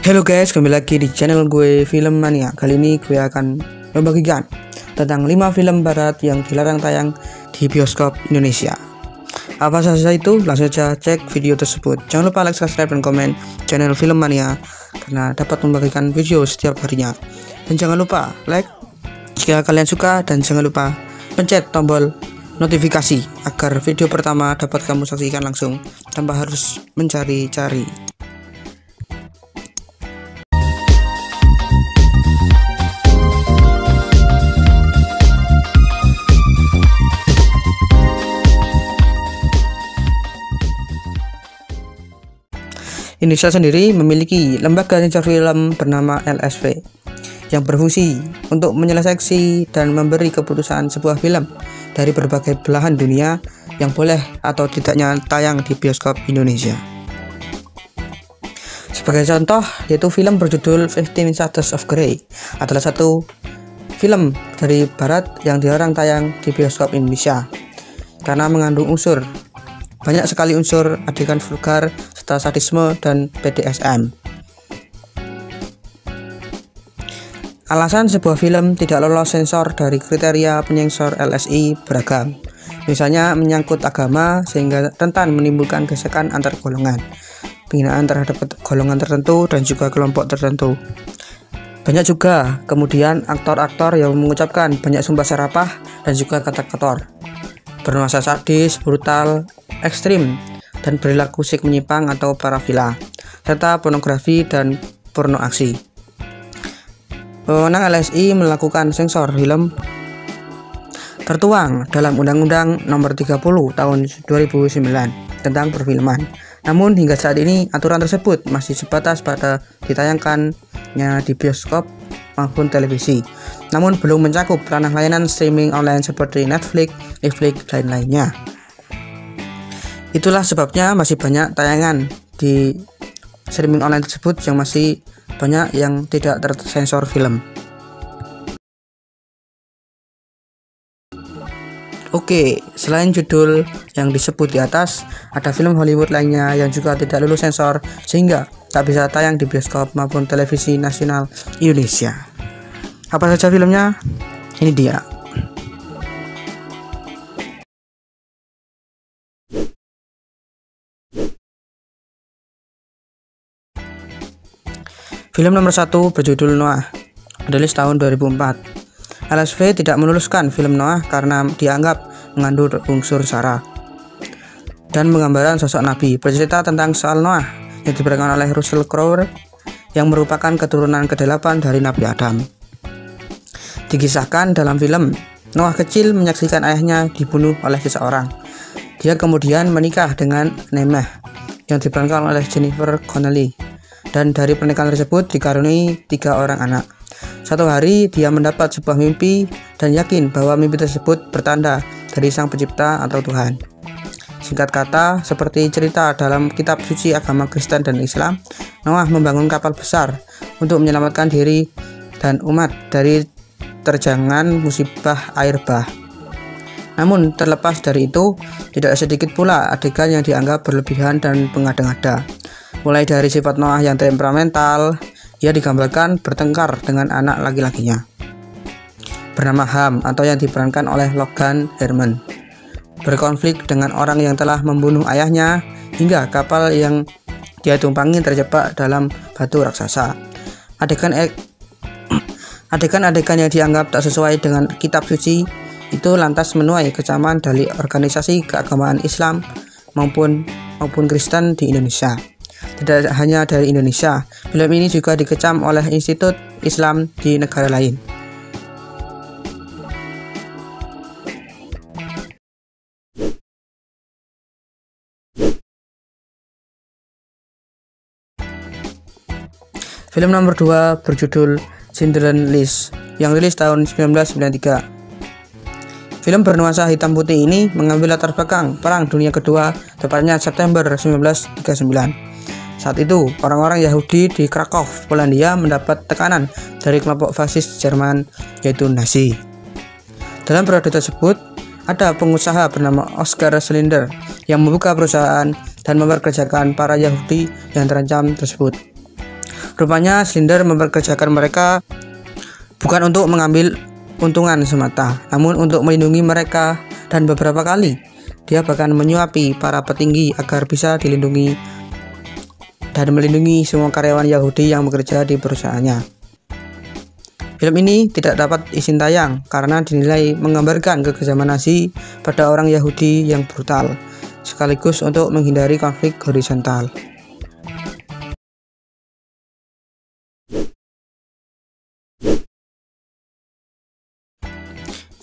Halo guys, kembali lagi di channel gue Film Mania. Kali ini gue akan membagikan tentang 5 film barat yang dilarang tayang di bioskop Indonesia. Apa saja itu? Langsung saja cek video tersebut. Jangan lupa like, subscribe, dan komen channel Film Mania karena dapat membagikan video setiap harinya. Dan jangan lupa like jika kalian suka, dan jangan lupa pencet tombol notifikasi agar video pertama dapat kamu saksikan langsung tanpa harus mencari-cari. Indonesia sendiri memiliki lembaga sensor film bernama LSV yang berfungsi untuk menyeleksi dan memberi keputusan sebuah film dari berbagai belahan dunia yang boleh atau tidaknya tayang di bioskop Indonesia. Sebagai contoh, yaitu film berjudul 15 Shades of Grey adalah satu film dari barat yang dilarang tayang di bioskop Indonesia karena mengandung banyak sekali unsur adegan vulgar serta sadisme dan BDSM. Alasan sebuah film tidak lolos sensor dari kriteria penyensor LSI beragam, misalnya menyangkut agama sehingga rentan menimbulkan gesekan antar golongan, penghinaan terhadap golongan tertentu dan juga kelompok tertentu. Banyak juga kemudian aktor-aktor yang mengucapkan banyak sumpah serapah dan juga kata kotor, bernuansa sadis, brutal, ekstrim, dan perilaku seks menyimpang atau parafila, serta pornografi dan porno aksi. Wewenang LSI melakukan sensor film tertuang dalam Undang-Undang Nomor 30 Tahun 2009 tentang perfilman. Namun hingga saat ini aturan tersebut masih sebatas pada ditayangkannya di bioskop maupun televisi, namun belum mencakup ranah layanan streaming online seperti Netflix, dan lainnya. Itulah sebabnya masih banyak tayangan di streaming online tersebut yang masih banyak yang tidak tersensor film. Oke, selain judul yang disebut di atas, ada film Hollywood lainnya yang juga tidak lulus sensor sehingga tak bisa tayang di bioskop maupun televisi nasional Indonesia. Apa saja filmnya? Ini dia. Film nomor 1 berjudul Noah, rilis tahun 2004. LSV tidak meluluskan film Noah karena dianggap mengandung unsur sara dan penggambaran sosok Nabi. Bercerita tentang soal Noah yang diperankan oleh Russell Crowe yang merupakan keturunan ke-8 dari Nabi Adam. Dikisahkan dalam film, Noah kecil menyaksikan ayahnya dibunuh oleh seseorang. Dia kemudian menikah dengan Nemeh yang diperankan oleh Jennifer Connelly, dan dari pernikahan tersebut dikaruniai 3 orang anak. Satu hari dia mendapat sebuah mimpi dan yakin bahwa mimpi tersebut bertanda dari Sang Pencipta atau Tuhan. Singkat kata, seperti cerita dalam kitab suci agama Kristen dan Islam, Noah membangun kapal besar untuk menyelamatkan diri dan umat dari terjangan musibah air bah. Namun terlepas dari itu, tidak sedikit pula adegan yang dianggap berlebihan dan mengada-ngada. Mulai dari sifat Noah yang temperamental, ia digambarkan bertengkar dengan anak laki-lakinya bernama Ham atau yang diperankan oleh Logan Lerman, berkonflik dengan orang yang telah membunuh ayahnya, hingga kapal yang dia tumpangi terjebak dalam batu raksasa. Adegan-adegan yang dianggap tak sesuai dengan kitab suci itu lantas menuai kecaman dari organisasi keagamaan Islam maupun Kristen di Indonesia. Tidak hanya dari Indonesia, film ini juga dikecam oleh Institut Islam di negara lain. Film nomor 2 berjudul Schindler's List yang rilis tahun 1993. Film bernuansa hitam putih ini mengambil latar belakang Perang Dunia Kedua, tepatnya September 1939. Saat itu, orang-orang Yahudi di Krakow, Polandia mendapat tekanan dari kelompok fasis Jerman, yaitu Nazi. Dalam periode tersebut, ada pengusaha bernama Oskar Schindler yang membuka perusahaan dan memperkerjakan para Yahudi yang terancam tersebut. Rupanya Slender memperkerjakan mereka bukan untuk mengambil untungan semata, namun untuk melindungi mereka, dan beberapa kali dia bahkan menyuapi para petinggi agar bisa dilindungi dan melindungi semua karyawan Yahudi yang bekerja di perusahaannya. Film ini tidak dapat izin tayang karena dinilai menggambarkan kekejaman Nazi pada orang Yahudi yang brutal, sekaligus untuk menghindari konflik horizontal.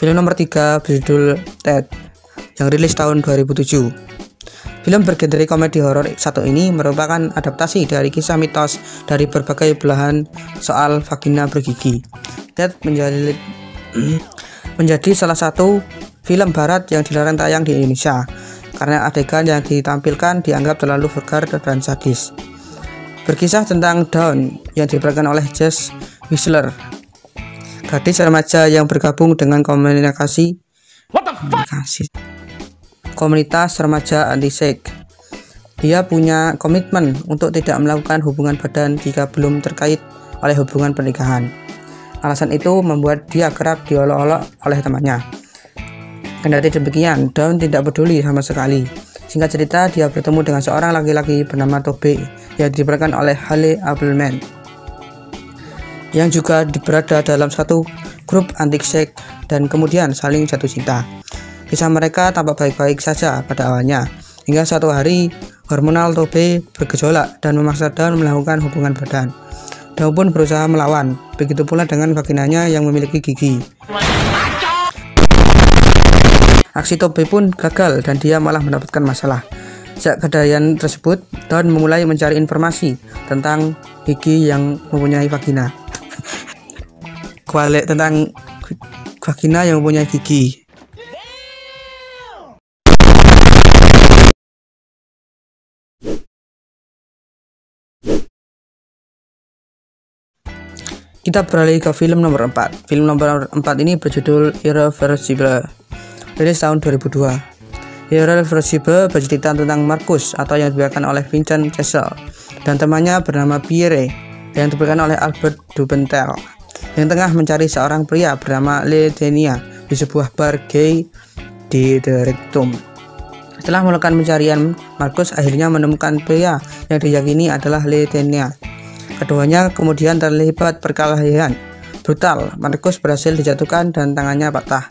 Film nomor 3 berjudul Ted, yang rilis tahun 2007. Film bergenre komedi horor satu ini merupakan adaptasi dari kisah mitos dari berbagai belahan soal vagina bergigi. Ted menjadi salah satu film barat yang dilarang tayang di Indonesia karena adegan yang ditampilkan dianggap terlalu vulgar dan sadis. Berkisah tentang Dawn yang diperankan oleh Jess Whistler, gadis remaja yang bergabung dengan komunitas remaja anti-seks. Dia punya komitmen untuk tidak melakukan hubungan badan jika belum terkait oleh hubungan pernikahan. Alasan itu membuat dia kerap diolok-olok oleh temannya. Kendati demikian, Dawn tidak peduli sama sekali. Singkat cerita, dia bertemu dengan seorang laki-laki bernama Tobe yang diperankan oleh Halle Abelman, yang juga berada dalam satu grup anti-seks dan kemudian saling jatuh cinta. Kisah mereka tampak baik-baik saja pada awalnya, hingga suatu hari hormonal Tobe bergejolak dan memaksa Dawn melakukan hubungan badan. Dawn pun berusaha melawan, begitu pula dengan vaginanya yang memiliki gigi. Aksi Tobe pun gagal dan dia malah mendapatkan masalah. Sejak kejadian tersebut, Dawn memulai mencari informasi tentang gigi yang mempunyai vagina. Tentang vagina yang mempunyai gigi. Kita beralih ke film nomor 4. Film nomor 4 ini berjudul Irreversible, rilis tahun 2002. Irreversible bercerita tentang Marcus atau yang dibawakan oleh Vincent Cassel dan temannya bernama Pierre yang dibawakan oleh Albert Dupontel, yang tengah mencari seorang pria bernama Letenia di sebuah bar gay di The Rectum. Setelah melakukan pencarian, Marcus akhirnya menemukan pria yang diyakini adalah Letenia. Keduanya kemudian terlibat perkelahian brutal. Marcus berhasil dijatuhkan dan tangannya patah.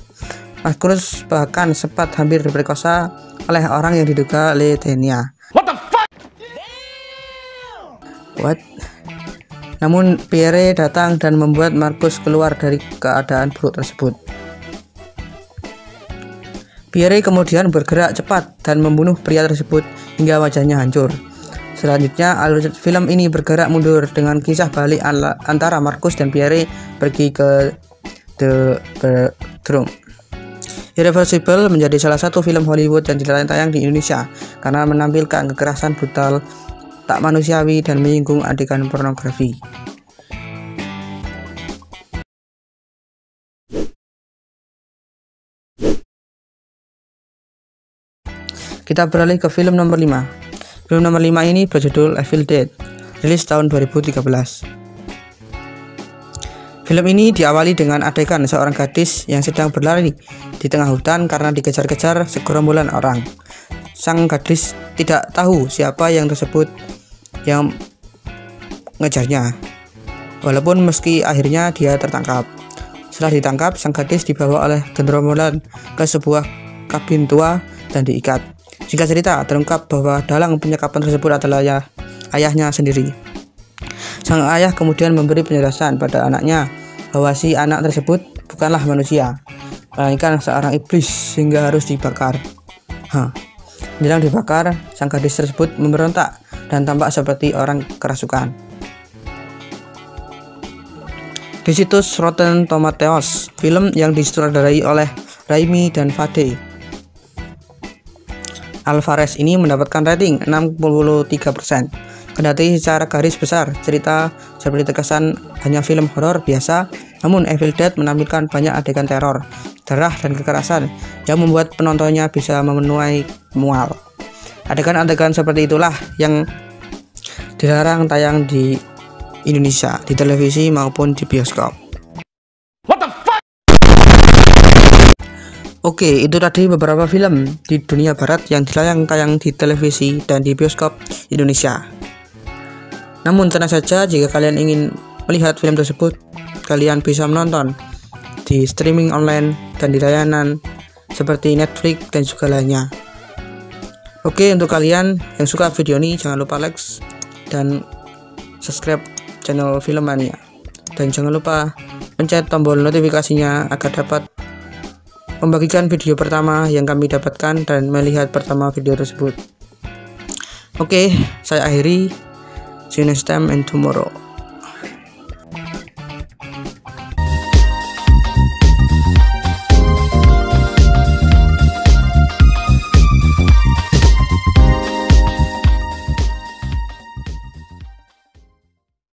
Marcus bahkan sempat hampir diperkosa oleh orang yang diduga Letenia. What? Namun Pierre datang dan membuat Marcus keluar dari keadaan buruk tersebut. Pierre kemudian bergerak cepat dan membunuh pria tersebut hingga wajahnya hancur. Selanjutnya, alur film ini bergerak mundur dengan kisah balik antara Marcus dan Pierre pergi ke The Bedroom. Irreversible menjadi salah satu film Hollywood yang dilarang tayang di Indonesia karena menampilkan kekerasan brutal, tak manusiawi, dan menyinggung adegan pornografi. Kita beralih ke film nomor 5. Film nomor 5 ini berjudul Evil Dead, rilis tahun 2013. Film ini diawali dengan adegan seorang gadis yang sedang berlari di tengah hutan karena dikejar-kejar segerombolan orang. Sang gadis tidak tahu siapa yang ngejarnya, walaupun meski akhirnya dia tertangkap. Setelah ditangkap, sang gadis dibawa oleh gerombolan ke sebuah kabin tua dan diikat. Singkat cerita, terungkap bahwa dalang penyekapan tersebut adalah ayahnya sendiri. Sang ayah kemudian memberi penjelasan pada anaknya bahwa si anak tersebut bukanlah manusia, melainkan seorang iblis sehingga harus dibakar. Menjelang dibakar, sang gadis tersebut memberontak dan tampak seperti orang kerasukan. Di situs Rotten Tomatoes, film yang disutradarai oleh Raimi dan Fade Alvarez ini mendapatkan rating 63%. Kendati secara garis besar cerita seperti terkesan hanya film horor biasa, namun Evil Dead menampilkan banyak adegan teror, darah, dan kekerasan yang membuat penontonnya bisa memenuhi mual. Adegan-adegan seperti itulah yang dilarang tayang di Indonesia di televisi maupun di bioskop. Oke, itu tadi beberapa film di dunia barat yang ditayang-tayang di televisi dan di bioskop Indonesia. Namun tenang saja, jika kalian ingin melihat film tersebut, kalian bisa menonton di streaming online dan di layanan seperti Netflix dan juga lainnya. Oke, untuk kalian yang suka video ini, jangan lupa like dan subscribe channel Filmmania. Dan jangan lupa pencet tombol notifikasinya agar dapat membagikan video pertama yang kami dapatkan dan melihat pertama video tersebut. Oke, saya akhiri. See you next time and tomorrow.